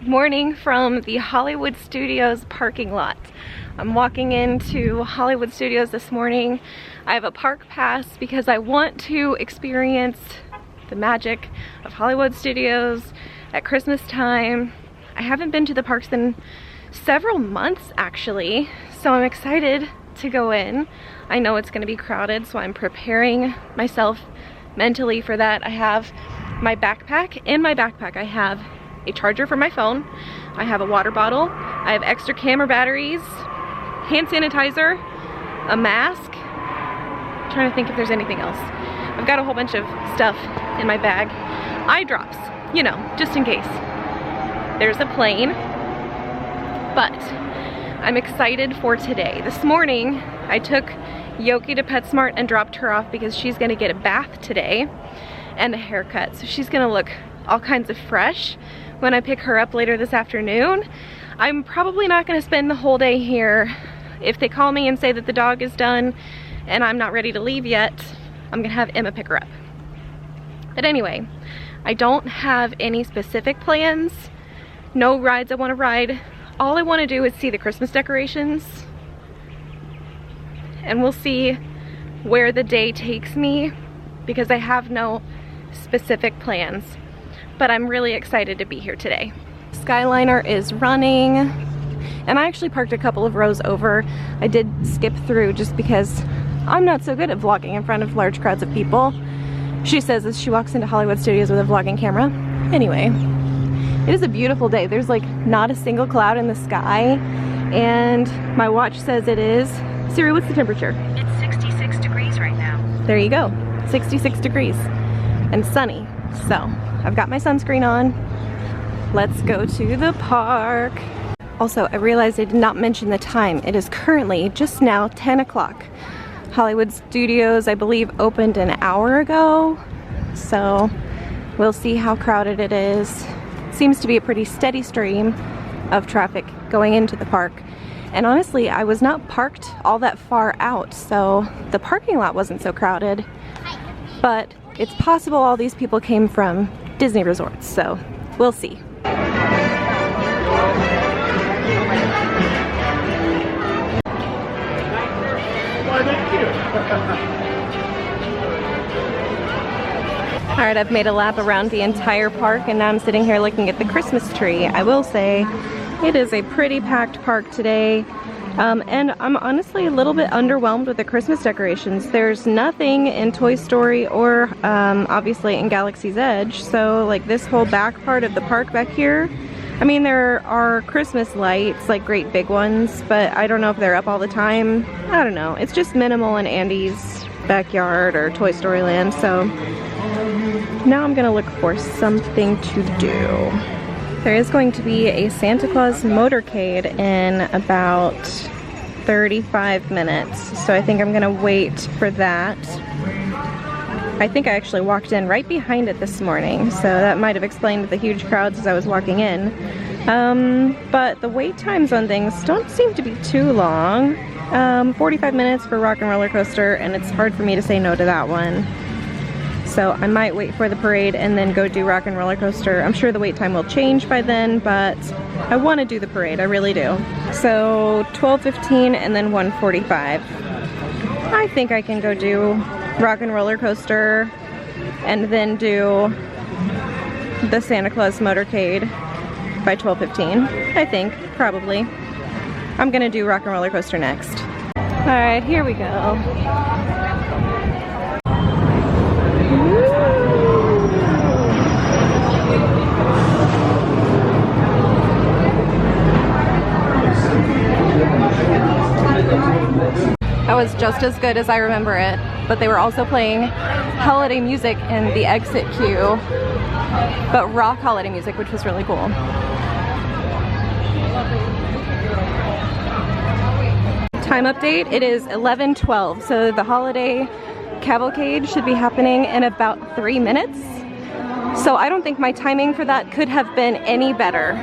Morning from the Hollywood Studios parking lot. I'm walking into Hollywood Studios this morning. I have a park pass because I want to experience the magic of Hollywood Studios at Christmas time. I haven't been to the parks in several months actually, so I'm excited to go in. I know it's going to be crowded, so I'm preparing myself mentally for that. I have my backpack. In my backpack I have a charger for my phone, I have a water bottle, I have extra camera batteries, hand sanitizer, a mask. I'm trying to think if there's anything else. I've got a whole bunch of stuff in my bag. Eye drops, you know, just in case. There's a plane, but I'm excited for today. This morning I took Yoki to PetSmart and dropped her off because she's gonna get a bath today and a haircut, so she's gonna look all kinds of fresh when I pick her up later this afternoon. I'm probably not gonna spend the whole day here. If they call me and say that the dog is done and I'm not ready to leave yet, I'm gonna have Emma pick her up. But anyway, I don't have any specific plans, no rides I wanna ride. All I wanna do is see the Christmas decorations, and we'll see where the day takes me because I have no specific plans. But I'm really excited to be here today. Skyliner is running, and I actually parked a couple of rows over. I did skip through just because I'm not so good at vlogging in front of large crowds of people. She says as she walks into Hollywood Studios with a vlogging camera. Anyway, it is a beautiful day. There's like not a single cloud in the sky, and my watch says it is. Siri, what's the temperature? It's 66 degrees right now. There you go, 66 degrees and sunny. So I've got my sunscreen on. Let's go to the park. Also, I realized I did not mention the time. It is currently just now 10 o'clock. Hollywood Studios, I believe, opened an hour ago. So we'll see how crowded it is. Seems to be a pretty steady stream of traffic going into the park. And honestly, I was not parked all that far out, so the parking lot wasn't so crowded. But it's possible all these people came from Disney resorts, so we'll see. Alright, I've made a lap around the entire park and now I'm sitting here looking at the Christmas tree. I will say it is a pretty packed park today. And I'm honestly a little bit underwhelmed with the Christmas decorations. There's nothing in Toy Story or obviously in Galaxy's Edge. So like this whole back part of the park back here, I mean there are Christmas lights, like great big ones, but I don't know if they're up all the time. I don't know. It's just minimal in Andy's backyard or Toy Story Land. So now I'm gonna look for something to do. There is going to be a Santa Claus motorcade in about 35 minutes, so I think I'm gonna wait for that. I think I actually walked in right behind it this morning, so that might have explained the huge crowds as I was walking in. But the wait times on things don't seem to be too long. 45 minutes for Rock and Roller Coaster, and it's hard for me to say no to that one. So I might wait for the parade and then go do Rock and Roller Coaster. I'm sure the wait time will change by then, but I want to do the parade, I really do. So 12:15 and then 1:45. I think I can go do Rock and Roller Coaster and then do the Santa Claus motorcade by 12:15. I think, probably. I'm gonna do Rock and Roller Coaster next. Alright, here we go. That was just as good as I remember it, but they were also playing holiday music in the exit queue, but rock holiday music, which was really cool. Time update, it is 11:12, so the holiday cavalcade should be happening in about 3 minutes. So I don't think my timing for that could have been any better.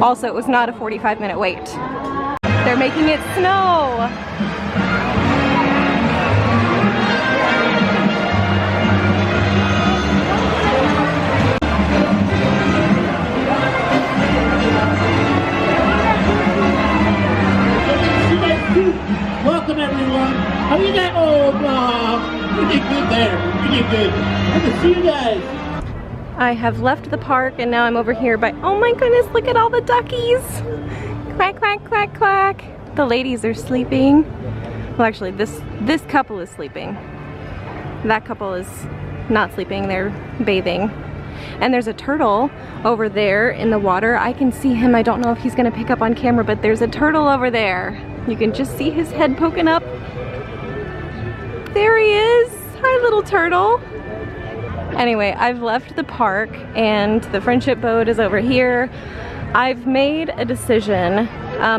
Also, it was not a 45-minute wait. They're making it snow! you guys. Oh, Bob. You did good there. You did good. Good to see you guys. I have left the park and now I'm over here by, oh my goodness, look at all the duckies. Quack, quack, quack, quack. The ladies are sleeping. Well, actually, this couple is sleeping. That couple is not sleeping, they're bathing. And there's a turtle over there in the water. I can see him. I don't know if he's gonna pick up on camera, but there's a turtle over there. You can just see his head poking up. There he is. Hi, little turtle. Anyway, I've left the park and the friendship boat is over here. I've made a decision.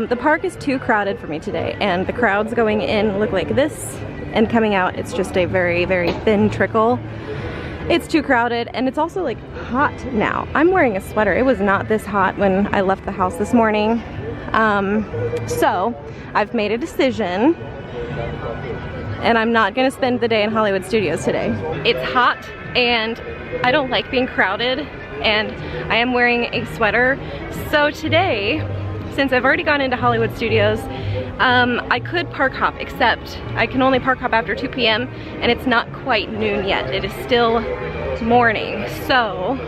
The park is too crowded for me today, and the crowds going in look like this, and coming out it's just a very, very thin trickle. It's too crowded, and it's also like hot now. I'm wearing a sweater. It was not this hot when I left the house this morning. So I've made a decision, and I'm not gonna spend the day in Hollywood Studios today. It's hot and I don't like being crowded, and I am wearing a sweater. So today, since I've already gone into Hollywood Studios, I could park hop, except I can only park hop after 2 p.m. and it's not quite noon yet. It is still morning. So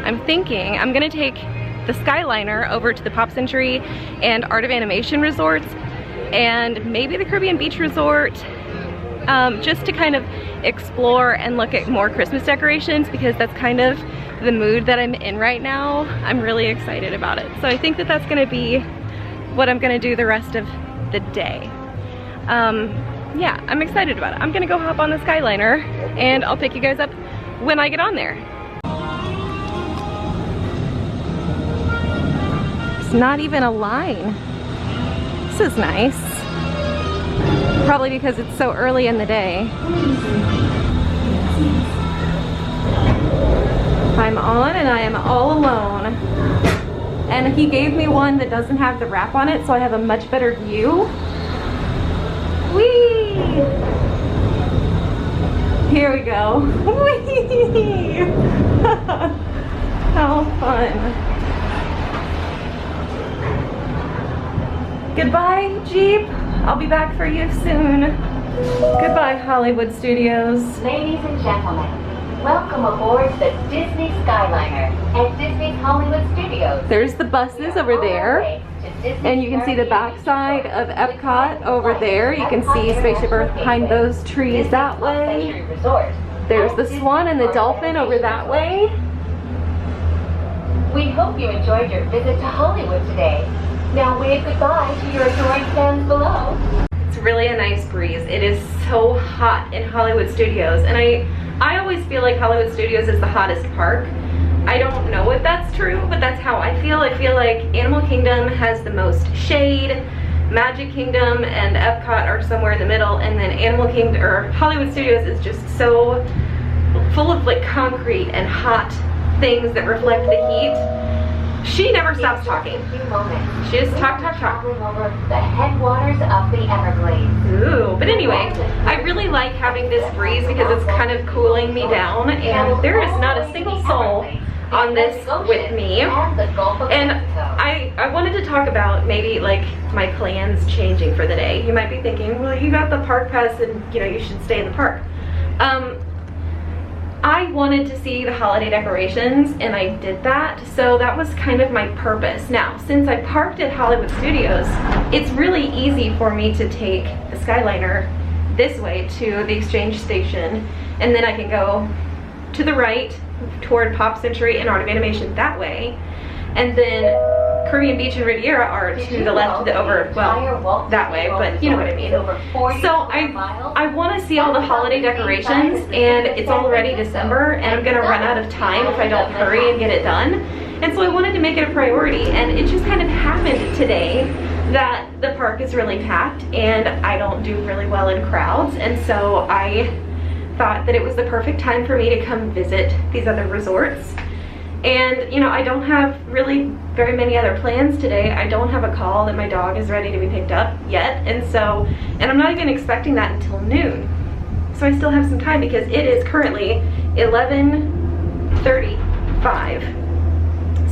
I'm thinking I'm gonna take the Skyliner over to the Pop Century and Art of Animation resorts, and maybe the Caribbean Beach Resort, just to kind of explore and look at more Christmas decorations, because that's kind of the mood that I'm in right now. I'm really excited about it. So I think that that's gonna be what I'm gonna do the rest of the day. Yeah, I'm excited about it. I'm gonna go hop on the Skyliner and I'll pick you guys up when I get on there. It's not even a line. This is nice. Probably because it's so early in the day. I'm on and I am all alone. And he gave me one that doesn't have the wrap on it, so I have a much better view. Whee! Here we go. Whee! How fun. Goodbye, Jeep. I'll be back for you soon. Goodbye, Hollywood Studios. Ladies and gentlemen, welcome aboard the Disney Skyliner at Disney's Hollywood Studios. There's the buses over there. And you can see the backside of Epcot over there. You can see Spaceship Earth behind those trees that way. There's the swan and the dolphin over that way. We hope you enjoyed your visit to Hollywood today. Now wave goodbye to your adoring fans below. It's really a nice breeze. It is so hot in Hollywood Studios, and I always feel like Hollywood Studios is the hottest park. I don't know if that's true, but that's how I feel. I feel like Animal Kingdom has the most shade, Magic Kingdom and Epcot are somewhere in the middle, and then Animal Kingdom or Hollywood Studios is just so full of like concrete and hot things that reflect the heat. She never stops talking. She just talk. Over the headwaters of the Everglades. Ooh, but anyway, I really like having this breeze because it's kind of cooling me down, and there is not a single soul on this with me. And I wanted to talk about maybe like my plans changing for the day. You might be thinking, well, you got the park pass and you know you should stay in the park. I wanted to see the holiday decorations and I did that, so that was kind of my purpose. Now, since I parked at Hollywood Studios, it's really easy for me to take the Skyliner this way to the exchange station, and then I can go to the right toward Pop Century and Art of Animation that way, and then Caribbean Beach and Riviera are to the left, over, well, that way, but you know what I mean. So I want to see all the holiday decorations, and it's already December, and I'm going to run out of time if I don't hurry and get it done. And so I wanted to make it a priority, and it just kind of happened today that the park is really packed, and I don't do really well in crowds, and so I thought that it was the perfect time for me to come visit these other resorts. And you know, I don't have really very many other plans today. I don't have a call that my dog is ready to be picked up yet, and I'm not even expecting that until noon. So I still have some time because it is currently 11:35.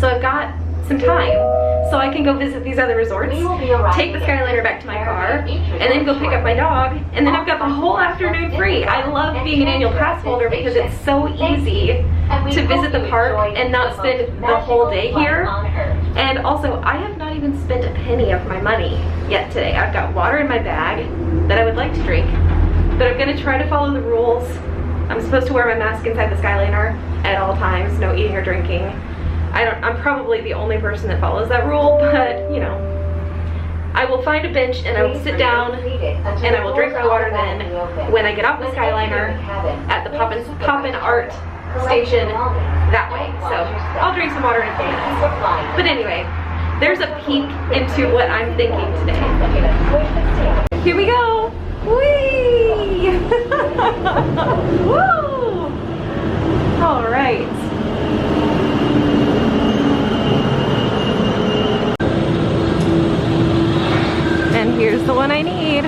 So I've got some time so I can go visit these other resorts, take the Skyliner back to my car, and then go pick up my dog, and then I've got the whole afternoon free. I love being an annual pass holder because it's so easy to visit the park and not spend the whole day here. And also, I have not even spent a penny of my money yet today. I've got water in my bag that I would like to drink, but I'm gonna try to follow the rules. I'm supposed to wear my mask inside the Skyliner at all times, no eating or drinking. I'm probably the only person that follows that rule, but you know, I will find a bench and I will sit down and I will drink my water then when I get off the Skyliner at the Poppin' Art station that way. So I'll drink some water in a few minutes. But anyway, there's a peek into what I'm thinking today. Here we go. Whee! Woo! All right. And here's the one I need,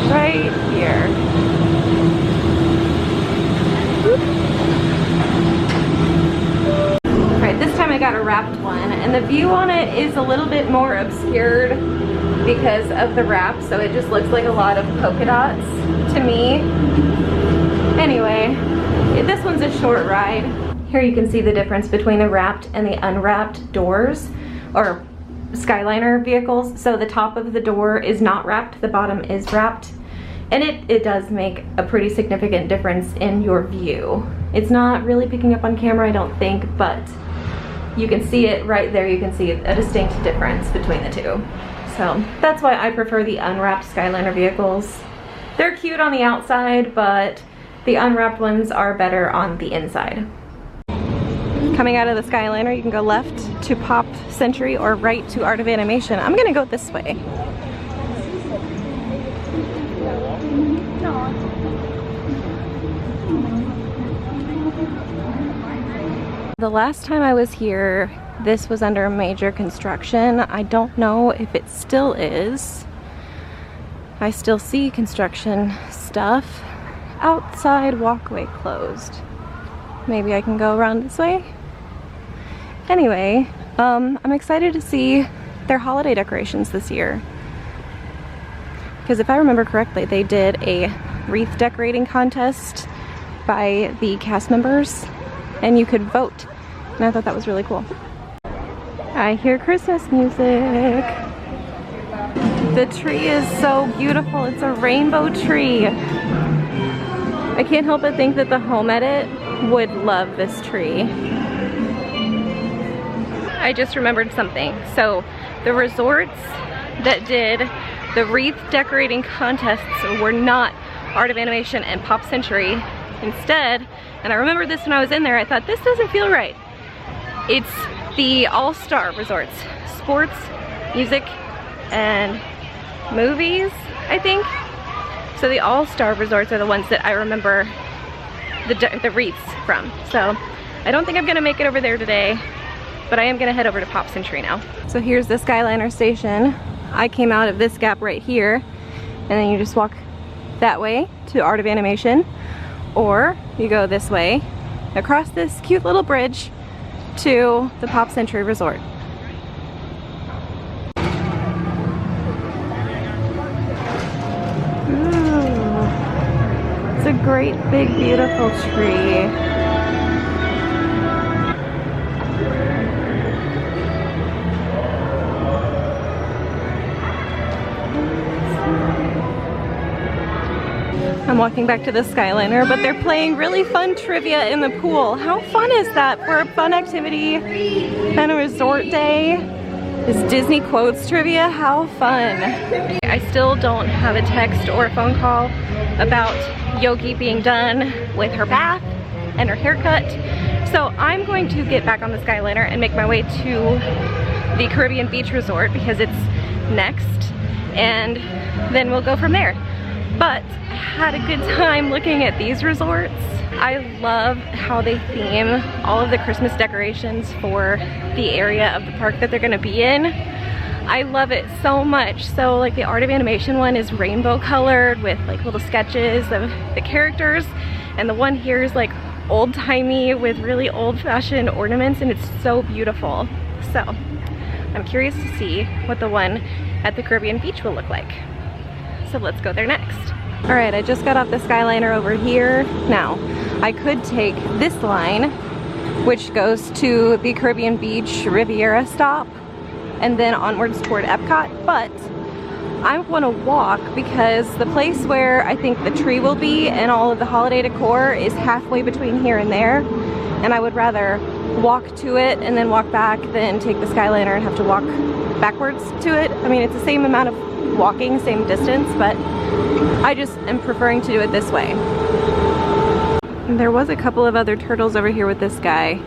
right here. Alright, this time I got a wrapped one, and the view on it is a little bit more obscured because of the wrap, so it just looks like a lot of polka dots to me. Anyway, this one's a short ride. Here you can see the difference between the wrapped and the unwrapped doors, or Skyliner vehicles. So the top of the door is not wrapped, the bottom is wrapped, and it does make a pretty significant difference in your view. It's not really picking up on camera, I don't think, but you can see it right there. You can see a distinct difference between the two. So that's why I prefer the unwrapped Skyliner vehicles. They're cute on the outside, but the unwrapped ones are better on the inside. Coming out of the Skyliner, you can go left to Pop Century or right to Art of Animation. I'm gonna go this way. The last time I was here, this was under major construction. I don't know if it still is. I still see construction stuff. Outside walkway closed. Maybe I can go around this way. Anyway, I'm excited to see their holiday decorations this year. Because if I remember correctly, they did a wreath decorating contest by the cast members, and you could vote. And I thought that was really cool. I hear Christmas music. The tree is so beautiful. It's a rainbow tree. I can't help but think that the home edit would love this tree. I just remembered something. So the resorts that did the wreath decorating contests were not Art of Animation and Pop Century. Instead, and I remember this when I was in there, I thought this doesn't feel right. It's the all-star resorts. Sports, music, and movies, I think. So the all-star resorts are the ones that I remember the wreaths from. So I don't think I'm gonna make it over there today, but I am gonna head over to Pop Century now. So here's the Skyliner station. I came out of this gap right here, and then you just walk that way to Art of Animation, or you go this way across this cute little bridge to the Pop Century Resort. Ooh, it's a great big beautiful tree. I'm walking back to the Skyliner, but they're playing really fun trivia in the pool. How fun is that for a fun activity and a resort day? Is Disney quotes trivia? How fun. I still don't have a text or a phone call about Yogi being done with her bath and her haircut. So I'm going to get back on the Skyliner and make my way to the Caribbean Beach Resort because it's next, and then we'll go from there. But I had a good time looking at these resorts. I love how they theme all of the Christmas decorations for the area of the park that they're gonna be in. I love it so much. So like the Art of Animation one is rainbow colored with like little sketches of the characters, and the one here is like old-timey with really old-fashioned ornaments, and it's so beautiful. So I'm curious to see what the one at the Caribbean beach will look like. So let's go there next. All right, I just got off the Skyliner over here. Now, I could take this line, which goes to the Caribbean Beach Riviera stop, and then onwards toward Epcot, but I want to walk because the place where I think the tree will be and all of the holiday decor is halfway between here and there, and I would rather walk to it and then walk back than take the Skyliner and have to walk backwards to it. I mean, it's the same amount of walking, same distance, but I just am preferring to do it this way. And there was a couple of other turtles over here with this guy,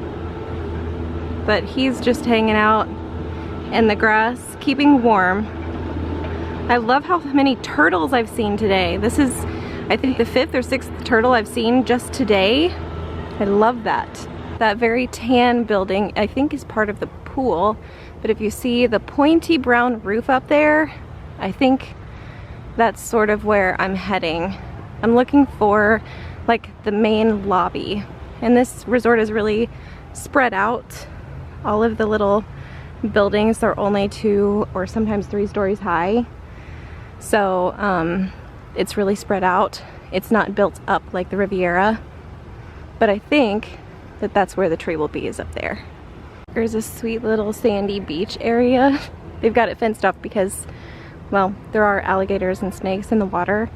but he's just hanging out in the grass, keeping warm. I love how many turtles I've seen today. This is, I think, the 5th or 6th turtle I've seen just today. I love that. That very tan building, I think, is part of the pool, but if you see the pointy brown roof up there, I think that's sort of where I'm heading. I'm looking for like the main lobby, and this resort is really spread out. All of the little buildings are only 2 or sometimes 3 stories high, so it's really spread out. It's not built up like the Riviera, but I think that that's where the tree will be, is up there. There's a sweet little sandy beach area. They've got it fenced off because, well, there are alligators and snakes in the water,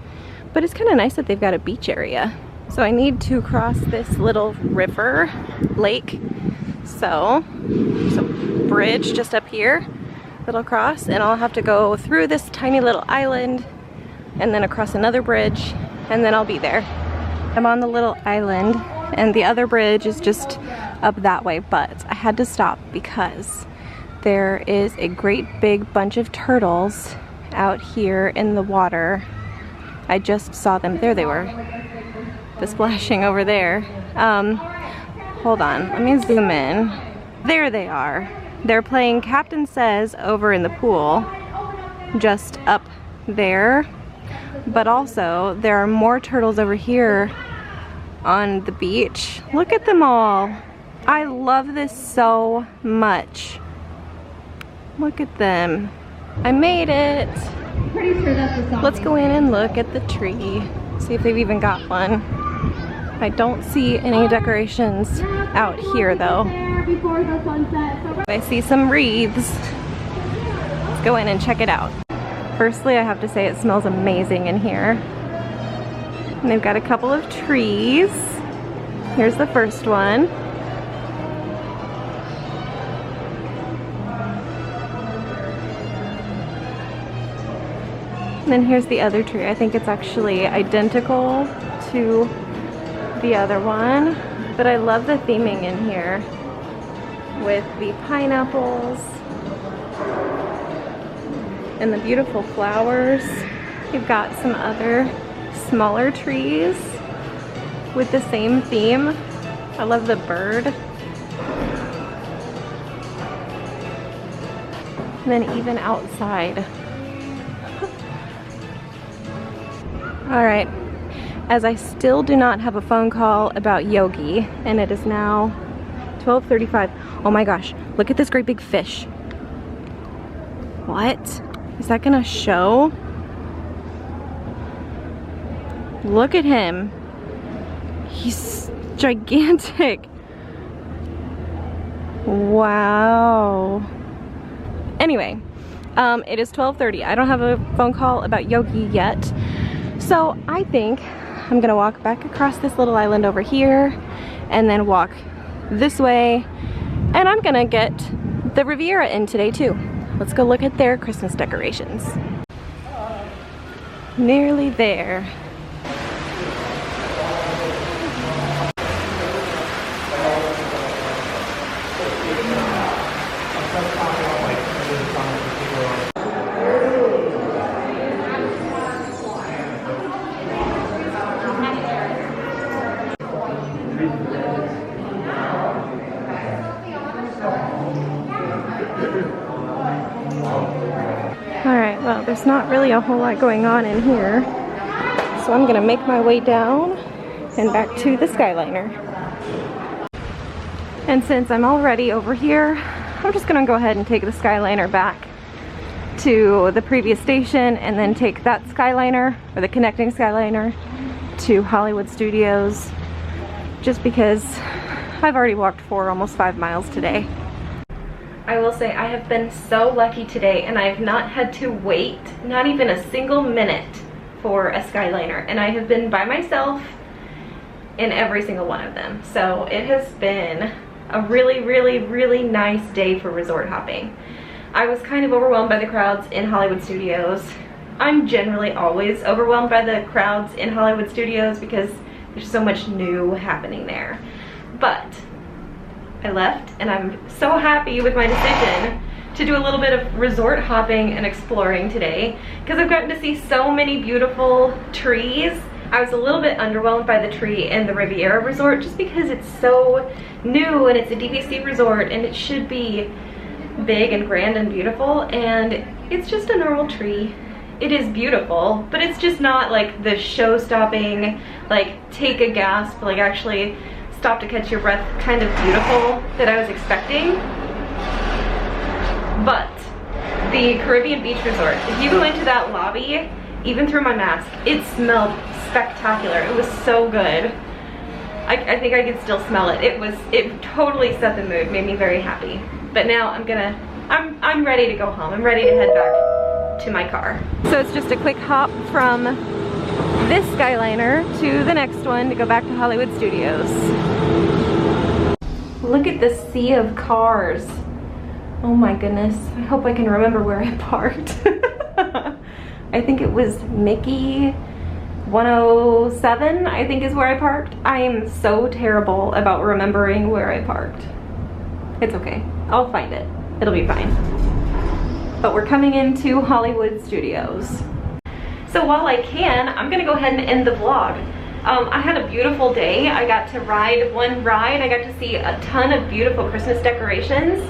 but it's kind of nice that they've got a beach area. So I need to cross this little river, lake. So there's a bridge just up here that'll cross, and I'll have to go through this tiny little island and then across another bridge, and then I'll be there. I'm on the little island, and the other bridge is just up that way, but I had to stop because there is a great big bunch of turtles out here in the water. I just saw them. There they were. The splashing over there. Hold on, let me zoom in. There they are. They're playing Captain Says over in the pool, just up there. But also, there are more turtles over here on the beach. Look at them all. I love this so much. Look at them. I made it. Let's go in and look at the tree. See if they've even got one. I don't see any decorations out here though. I see some wreaths. Let's go in and check it out. Firstly, I have to say it smells amazing in here. And they've got a couple of trees. Here's the first one. And then here's the other tree. I think it's actually identical to the other one, but I love the theming in here with the pineapples and the beautiful flowers. You've got some other smaller trees with the same theme. I love the bird. And then even outside. All right, as I still do not have a phone call about Yogi, and it is now 12:35. Oh my gosh, look at this great big fish. What? Is that gonna show? Look at him. He's gigantic. Wow. Anyway, it is 12:30. I don't have a phone call about Yogi yet. So I think I'm gonna walk back across this little island over here and then walk this way, and I'm gonna get the Riviera in today too. Let's go look at their Christmas decorations. Nearly there. Alright, well, there's not really a whole lot going on in here, so I'm gonna make my way down and back to the Skyliner. And since I'm already over here, I'm just gonna go ahead and take the Skyliner back to the previous station and then take that Skyliner, or the connecting Skyliner, to Hollywood Studios, just because I've already walked almost 5 miles today. I will say I have been so lucky today, and I have not had to wait not even a single minute for a Skyliner, and I have been by myself in every single one of them. So it has been a really, really, really nice day for resort hopping. I was kind of overwhelmed by the crowds in Hollywood Studios. I'm generally always overwhelmed by the crowds in Hollywood Studios because there's so much new happening there. But I left, and I'm so happy with my decision to do a little bit of resort hopping and exploring today, because I've gotten to see so many beautiful trees. I was a little bit underwhelmed by the tree in the Riviera Resort just because it's so new and it's a DVC resort and it should be big and grand and beautiful, and it's just a normal tree. It is beautiful, but it's just not like the show-stopping, like take a gasp, like actually stop to catch your breath kind of beautiful that I was expecting. But the Caribbean Beach Resort, if you go into that lobby, even through my mask, it smelled spectacular. It was so good. I think I can still smell it. It totally set the mood, made me very happy. But now I'm ready to go home. I'm ready to head back to my car. So it's just a quick hop from this Skyliner to the next one to go back to Hollywood Studios. Look at the sea of cars. Oh my goodness. I hope I can remember where I parked. I think it was Mickey 107, I think is where I parked. I am so terrible about remembering where I parked. It's okay. I'll find it. It'll be fine. But we're coming into Hollywood Studios. So while I can, I'm gonna go ahead and end the vlog. I had a beautiful day. I got to ride one ride. I got to see a ton of beautiful Christmas decorations.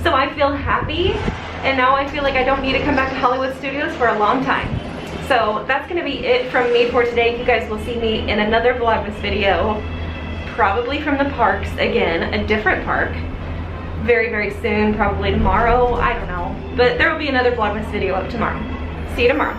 So I feel happy, and now I feel like I don't need to come back to Hollywood Studios for a long time. So that's gonna be it from me for today. You guys will see me in another Vlogmas video, probably from the parks again, a different park, very, very soon, probably tomorrow, I don't know. But there will be another Vlogmas video up tomorrow. See you tomorrow.